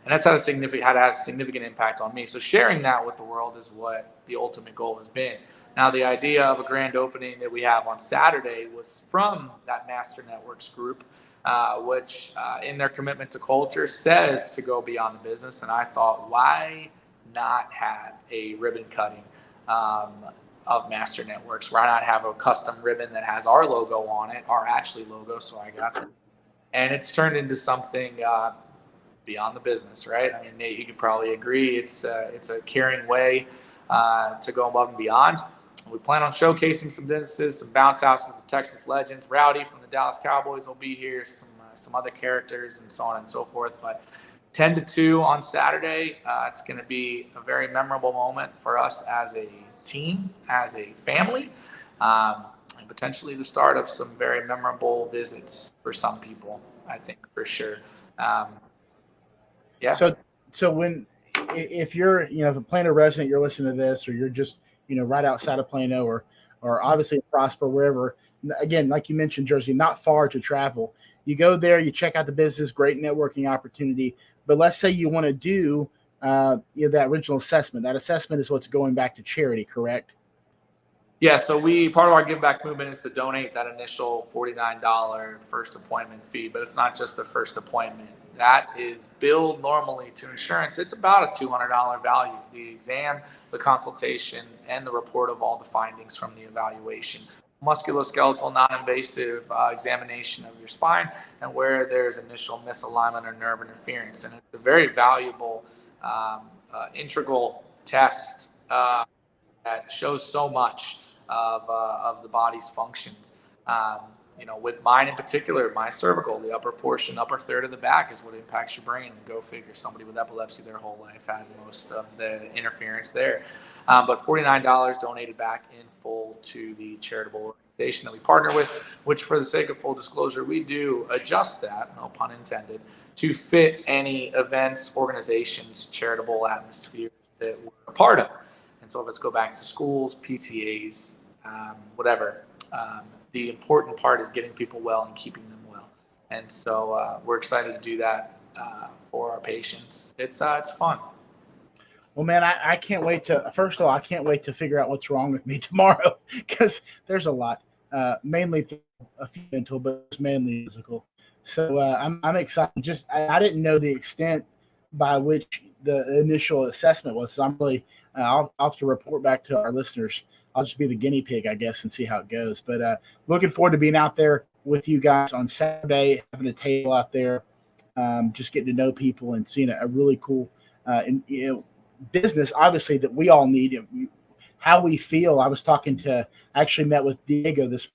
that's had a significant impact on me. So sharing that with the world is what the ultimate goal has been. Now, the idea of a grand opening that we have on Saturday was from that Master Networks group, which in their commitment to culture says to go beyond the business. And I thought, why not have a ribbon cutting of Master Networks? Why not have a custom ribbon that has our logo on it, our Ashley logo? So I got that. And it's turned into something beyond the business, right? I mean, Nate, you could probably agree. It's a caring way to go above and beyond. We plan on showcasing some businesses, some bounce houses, the Texas legends. Rowdy from the Dallas Cowboys will be here, some other characters, and so on and so forth. But 10 to 2 on Saturday, it's going to be a very memorable moment for us as a team, as a family, and potentially the start of some very memorable visits for some people, I think, for sure. Yeah. So if you're, if a Plano resident, you're listening to this, or you're just, right outside of Plano, or obviously Prosper, wherever, again, like you mentioned, Jersey, not far to travel. You go there, you check out the business, great networking opportunity. But let's say you want to do that original assessment. That assessment is what's going back to charity, correct? Yeah, so part of our give back movement is to donate that initial $49 first appointment fee, but it's not just the first appointment. That is billed normally to insurance. It's about a $200 value. The exam, the consultation, and the report of all the findings from the evaluation. Musculoskeletal, non-invasive examination of your spine, and where there's initial misalignment or nerve interference. And it's a very valuable integral test that shows so much of the body's functions. With mine in particular, my cervical, the upper third of the back is what impacts your brain. Go figure, somebody with epilepsy their whole life had most of the interference there. But $49 donated back in full to the charitable organization that we partner with, which, for the sake of full disclosure, we do adjust that, no pun intended, to fit any events, organizations, charitable atmospheres that we're a part of. And so if it's go back to schools, PTAs, whatever, the important part is getting people well and keeping them well. And so we're excited to do that for our patients. It's fun. Well, man, I can't wait to, first of all, I can't wait to figure out what's wrong with me tomorrow, because there's a lot, mainly a few mental, but it's mainly physical. So I'm excited. I didn't know the extent by which the initial assessment was. So I'm really, I'll have to report back to our listeners. I'll just be the guinea pig, I guess, and see how it goes. But looking forward to being out there with you guys on Saturday, having a table out there, just getting to know people and seeing a really cool, business, obviously, that we all need. How we feel. I actually met with Diego this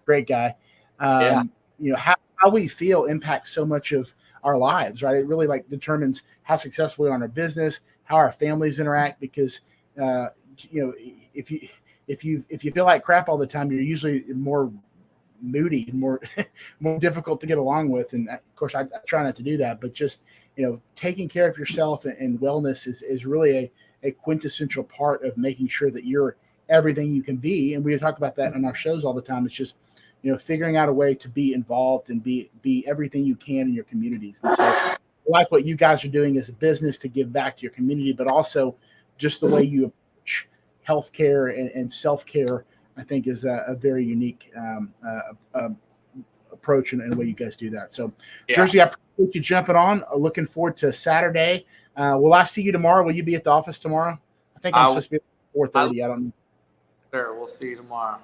great guy. How we feel impacts so much of our lives, right? It really like determines how successful we are in our business, how our families interact, because if you feel like crap all the time, you're usually more moody and more difficult to get along with. And of course, I try not to do that, but just taking care of yourself and wellness is really a quintessential part of making sure that you're everything you can be. And we talk about that on our shows all the time. It's just figuring out a way to be involved and be everything you can in your communities. And so I like what you guys are doing as a business to give back to your community, but also just the way you approach healthcare and self-care, I think is a very unique approach and the way you guys do that. So Jersey, I appreciate you jumping on. Looking forward to Saturday. Will I see you tomorrow? Will you be at the office tomorrow? I think I'm supposed to be at 4:30. I don't know. Sure, we'll see you tomorrow.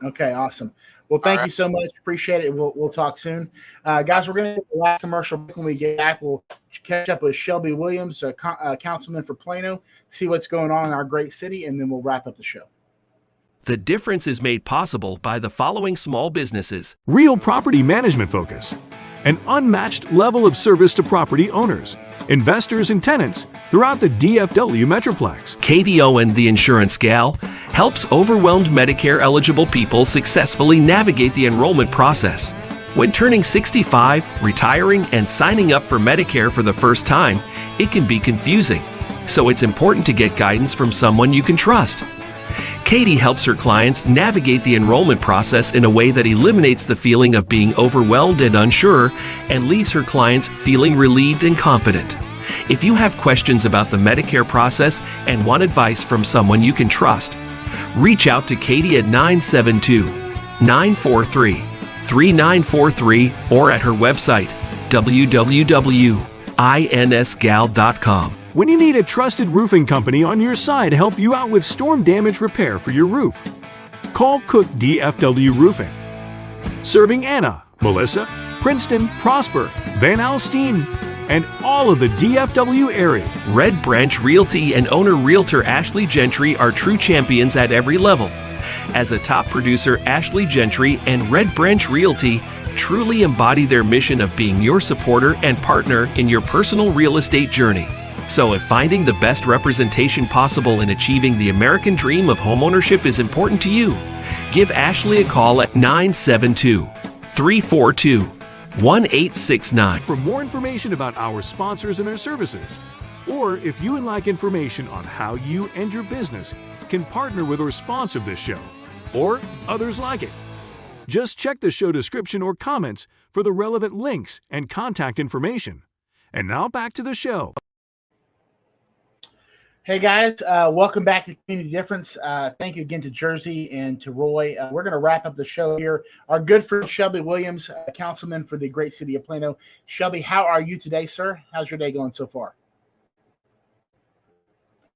Okay, awesome. Well, thank you so much. Appreciate it. We'll talk soon. Guys, we're going to do the last commercial break. When we get back, we'll catch up with Shelby Williams, councilman for Plano, see what's going on in our great city, and then we'll wrap up the show. The difference is made possible by the following small businesses. Real property management focus. An unmatched level of service to property owners, investors, and tenants throughout the DFW Metroplex. Katie Owen, the insurance gal, helps overwhelmed Medicare-eligible people successfully navigate the enrollment process. When turning 65, retiring, and signing up for Medicare for the first time, it can be confusing. So it's important to get guidance from someone you can trust. Katie helps her clients navigate the enrollment process in a way that eliminates the feeling of being overwhelmed and unsure and leaves her clients feeling relieved and confident. If you have questions about the Medicare process and want advice from someone you can trust, reach out to Katie at 972-943-3943 or at her website, www.insgal.com. When you need a trusted roofing company on your side to help you out with storm damage repair for your roof, call Cook DFW Roofing. Serving Anna, Melissa, Princeton, Prosper, Van Alstyne, and all of the DFW area. Red Branch Realty and owner realtor Ashley Gentry are true champions at every level. As a top producer, Ashley Gentry and Red Branch Realty truly embody their mission of being your supporter and partner in your personal real estate journey. So if finding the best representation possible in achieving the American dream of homeownership is important to you, give Ashley a call at 972-342-1869. For more information about our sponsors and their services, or if you would like information on how you and your business can partner with or sponsor this show, or others like it, just check the show description or comments for the relevant links and contact information. And now back to the show. Hey guys, welcome back to Community Difference. Thank you again to Jersey and to Roy. We're going to wrap up the show here. Our good friend Shelby Williams, councilman for the great city of Plano. Shelby, how are you today, sir? How's your day going so far?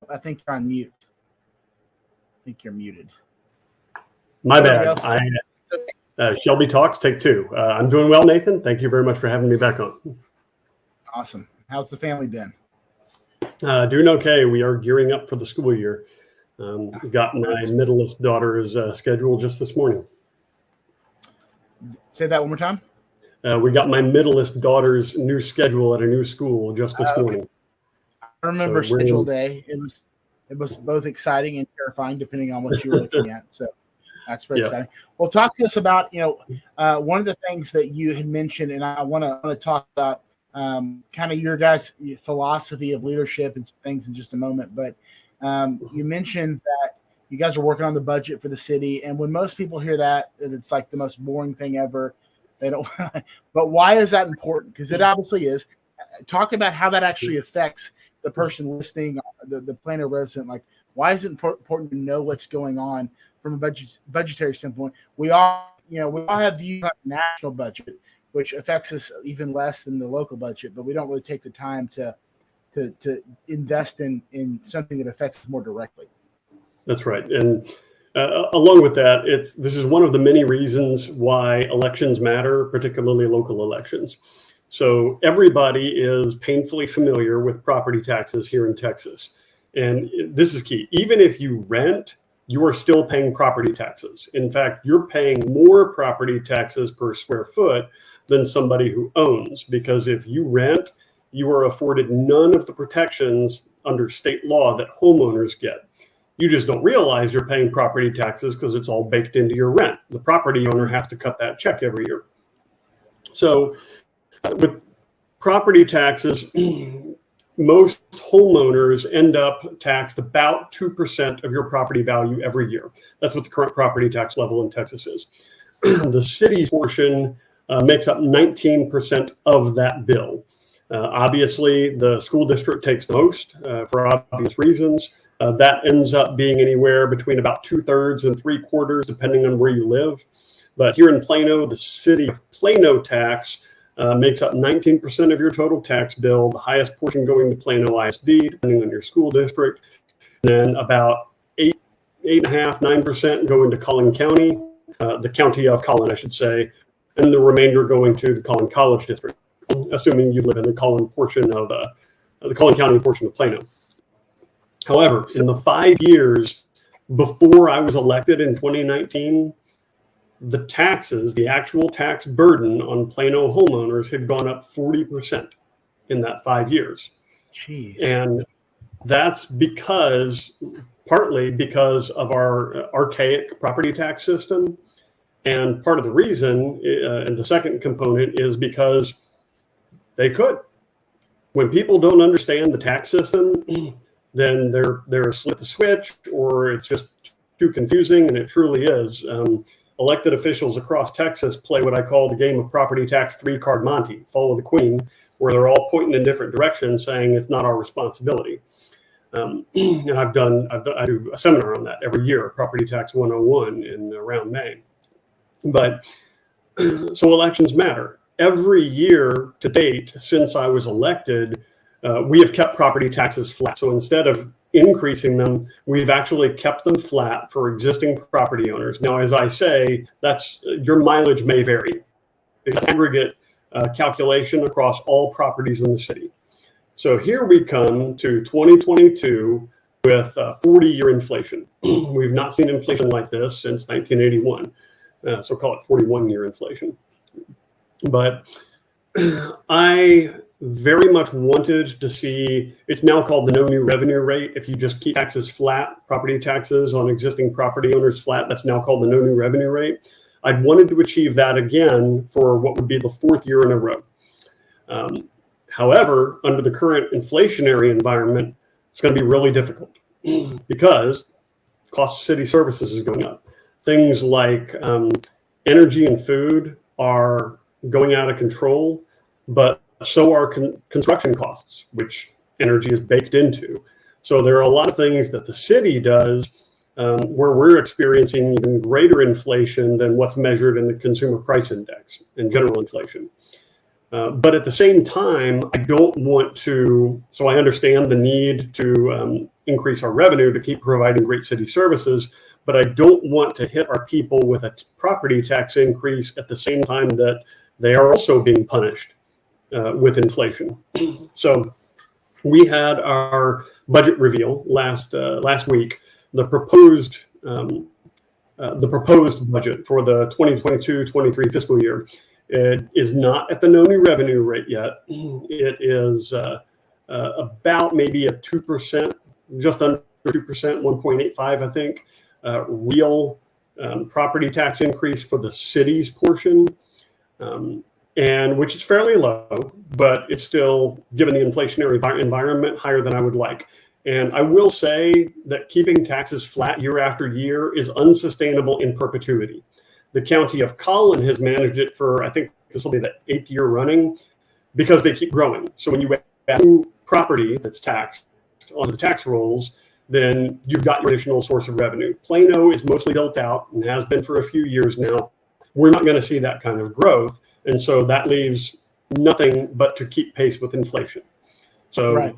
I think you're on mute. I think you're muted. My bad. Shelby Talks, take two. I'm doing well, Nathan. Thank you very much for having me back on. Awesome. How's the family been? Doing okay. We are gearing up for the school year. Got my middleest daughter's schedule just this morning. Say that one more time. We got my middleest daughter's new schedule at a new school just this morning. I remember schedule day. It was both exciting and terrifying, depending on what you were looking at. So that's very exciting. Well, talk to us about one of the things that you had mentioned, and I want to talk about kind of your guys' philosophy of leadership and some things in just a moment. But you mentioned that you guys are working on the budget for the city, and when most people hear that, it's like the most boring thing ever. They don't. But why is that important? Because it obviously is. Talk about how that actually affects the person listening, the Plano resident. Like, why is it important to know what's going on from a budgetary standpoint? We all have views on the national budget, which affects us even less than the local budget, but we don't really take the time to invest in something that affects us more directly. That's right. And along with that, this is one of the many reasons why elections matter, particularly local elections. So everybody is painfully familiar with property taxes here in Texas. And this is key. Even if you rent, you are still paying property taxes. In fact, you're paying more property taxes per square foot than somebody who owns, because if you rent, you are afforded none of the protections under state law that homeowners get. You just don't realize you're paying property taxes because it's all baked into your rent. The property owner has to cut that check every year. So with property taxes, most homeowners end up taxed about 2% of your property value every year. That's what the current property tax level in Texas is. The city's portion makes up 19% of that bill. Obviously, the school district takes most for obvious reasons. That ends up being anywhere between about 2/3 and 3/4, depending on where you live. But here in Plano, the city of Plano tax makes up 19% of your total tax bill, the highest portion going to Plano ISD, depending on your school district. And then about 8.5%, 9% going to Collin County, the county of Collin, I should say, and the remainder going to the Collin College District, assuming you live in the Collin portion of the Collin County portion of Plano. However, in the 5 years before I was elected in 2019, the taxes, the actual tax burden on Plano homeowners had gone up 40% in that 5 years. Jeez. And that's partly because of our archaic property tax system. And part of the reason, and the second component, is because they could. When people don't understand the tax system, then they're asleep at the switch, or it's just too confusing, and it truly is. Elected officials across Texas play what I call the game of property tax 3-card Monte, follow the queen, where they're all pointing in different directions saying it's not our responsibility. And I do a seminar on that every year, Property Tax 101 in around May. But so elections matter. Every year to date, since I was elected, we have kept property taxes flat. So instead of increasing them, we've actually kept them flat for existing property owners. Now, as I say, that's your mileage may vary. It's an aggregate calculation across all properties in the city. So here we come to 2022 with 40-year inflation. We've not seen inflation like this since 1981. So call it 41-year inflation. But I very much wanted to see, it's now called the no new revenue rate. If you just keep taxes flat, property taxes on existing property owners flat, that's now called the no new revenue rate. I'd wanted to achieve that again for what would be the 4th year in a row. However, under the current inflationary environment, it's going to be really difficult because cost of city services is going up. Things like energy and food are going out of control, but so are construction costs, which energy is baked into. So there are a lot of things that the city does where we're experiencing even greater inflation than what's measured in the consumer price index and general inflation. But at the same time, I don't want to, so I understand the need to increase our revenue to keep providing great city services, but I don't want to hit our people with a property tax increase at the same time that they are also being punished with inflation. So we had our budget reveal last week. The proposed budget for the 2022-23 fiscal year, it is not at the no new revenue rate yet. It is about maybe a 2%, just under 2%, 1.85, I think, real property tax increase for the city's portion. And which is fairly low, but it's still, given the inflationary environment, higher than I would like. And I will say that keeping taxes flat year after year is unsustainable in perpetuity. The county of Collin has managed it for, I think this will be the 8th year running, because they keep growing. So when you add new property that's taxed on the tax rolls, then you've got your additional source of revenue. Plano is mostly built out and has been for a few years now. We're not going to see that kind of growth. And so that leaves nothing but to keep pace with inflation. So right.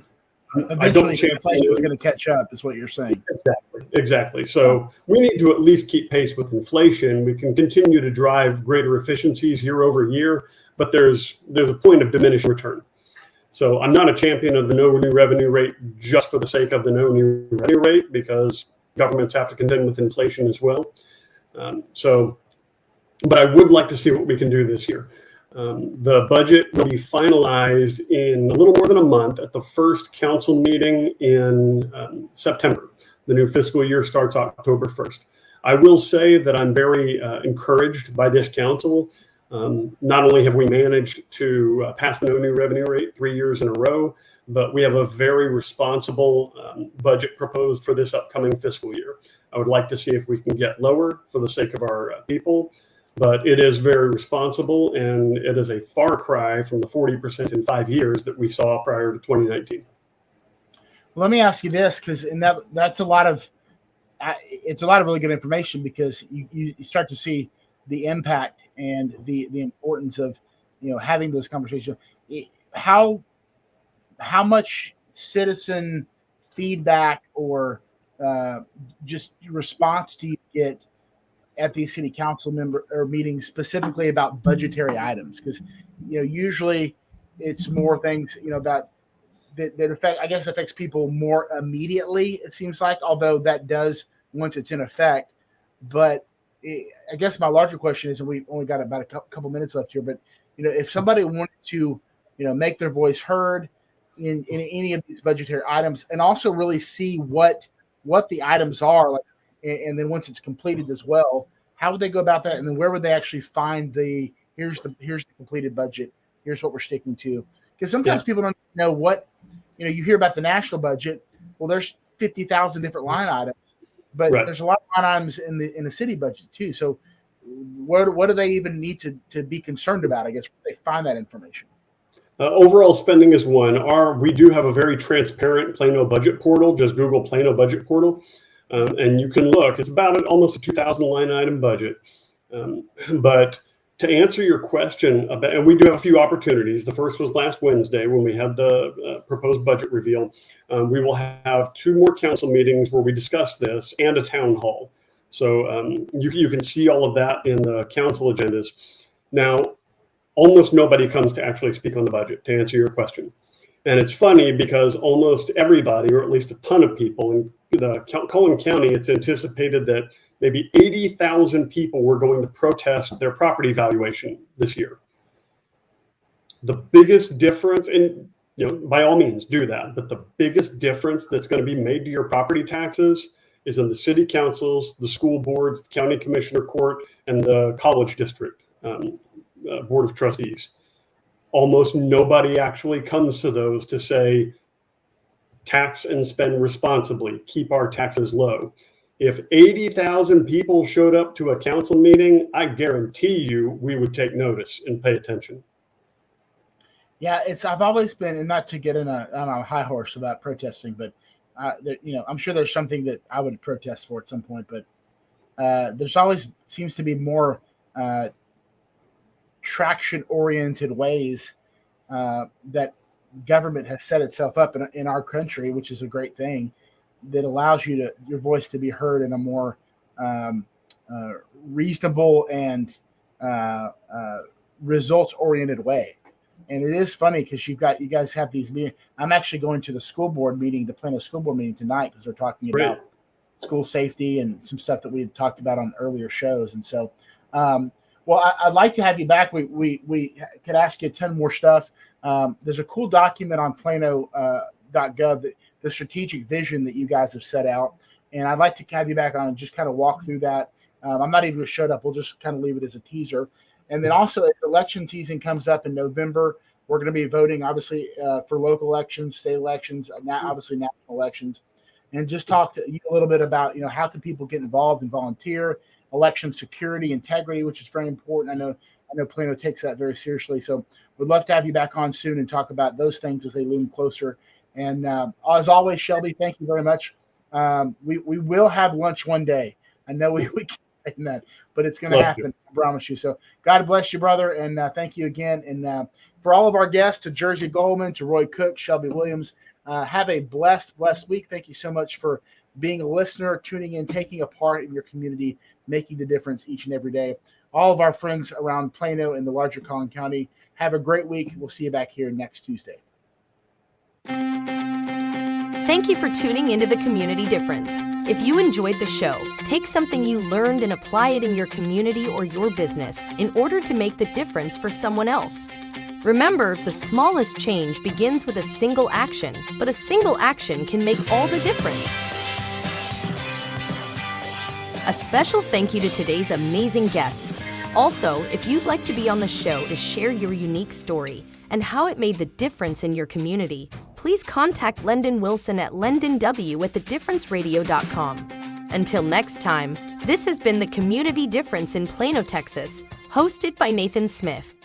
Eventually, inflation is going to catch up, is what you're saying. Exactly. exactly. So we need to at least keep pace with inflation. We can continue to drive greater efficiencies year over year, but there's a point of diminishing return. So I'm not a champion of the no new revenue rate just for the sake of the no new revenue rate, because governments have to contend with inflation as well. But I would like to see what we can do this year. The budget will be finalized in a little more than a month at the first council meeting in September. The new fiscal year starts October 1st. I will say that I'm very encouraged by this council. Not only have we managed to pass the no new revenue rate 3 years in a row, but we have a very responsible budget proposed for this upcoming fiscal year. I would like to see if we can get lower for the sake of our people, but it is very responsible, and it is a far cry from the 40% in 5 years that we saw prior to 2019. Let me ask you this, because that's a lot of really good information, because you start to see the impact and the importance of having those conversations. How much citizen feedback or just response do you get at these city council member or meetings specifically about budgetary items? Because usually it's more things about that affects people more immediately, it seems like, although that does once it's in effect. But I guess my larger question is, and we've only got about a couple minutes left here, but if somebody wanted to make their voice heard in any of these budgetary items, and also really see what the items are, like, and then once it's completed as well, how would they go about that? And then where would they actually find here's the completed budget, here's what we're sticking to? Because sometimes people don't know what, you hear about the national budget. Well, there's 50,000 different line items, but there's a lot of line items in the city budget too. So what do they even need to be concerned about? I guess where they find that information. Overall spending is one. We do have a very transparent Plano budget portal. Just Google Plano budget portal, and you can look. It's about almost a 2,000 line item budget. But to answer your question about, and we do have a few opportunities. The first was last Wednesday when we had the proposed budget reveal. We will have 2 more council meetings where we discuss this, and a town hall. So you can see all of that in the council agendas. Now, almost nobody comes to actually speak on the budget, to answer your question. And it's funny because almost everybody, or at least a ton of people in the Collin County, it's anticipated that maybe 80,000 people were going to protest their property valuation this year. The biggest difference, and by all means do that, but the biggest difference that's going to be made to your property taxes is in the city councils, the school boards, the county commissioner court, and the college district board of trustees. Almost nobody actually comes to those to say, tax and spend responsibly, keep our taxes low. If 80,000 people showed up to a council meeting, I guarantee you we would take notice and pay attention. Yeah, I've always been, and not to get on a high horse about protesting, but I'm sure there's something that I would protest for at some point. But there's always seems to be more traction-oriented ways that government has set itself up in our country, which is a great thing, that allows your voice to be heard in a more reasonable and results-oriented way. And it is funny because you guys have these meetings. I'm actually going to the Plano school board meeting tonight, because they're talking about school safety and some stuff that we had talked about on earlier shows. And so, I'd like to have you back. We could ask you a ton more stuff. There's a cool document on Plano.gov, the strategic vision that you guys have set out. And I'd like to have you back on and just kind of walk through that. I'm not even going to shut up. We'll just kind of leave it as a teaser. And then also, as election season comes up in November, we're going to be voting, obviously, for local elections, state elections, obviously national elections, and just talk to you a little bit about, how can people get involved and volunteer, election security, integrity, which is very important. I know Plano takes that very seriously. So we'd love to have you back on soon and talk about those things as they loom closer. And as always, Shelby, thank you very much. We will have lunch one day. I know we keep saying that, but it's going to happen. I promise you. So God bless you, brother. And thank you again. And for all of our guests, to Jersey Goldman, to Roy Cook, Shelby Williams, have a blessed week. Thank you so much for being a listener, tuning in, taking a part in your community, making the difference each and every day. All of our friends around Plano and the larger Collin County, have a great week. We'll see you back here next Tuesday. Thank you for tuning into The Community Difference. If you enjoyed the show, take something you learned and apply it in your community or your business in order to make the difference for someone else. Remember, the smallest change begins with a single action, but a single action can make all the difference. A special thank you to today's amazing guests. Also, if you'd like to be on the show to share your unique story and how it made the difference in your community, please contact Lendon Wilson at lendonw@thedifferenceradio.com. Until next time, this has been The Community Difference in Plano, Texas, hosted by Nathan Smith.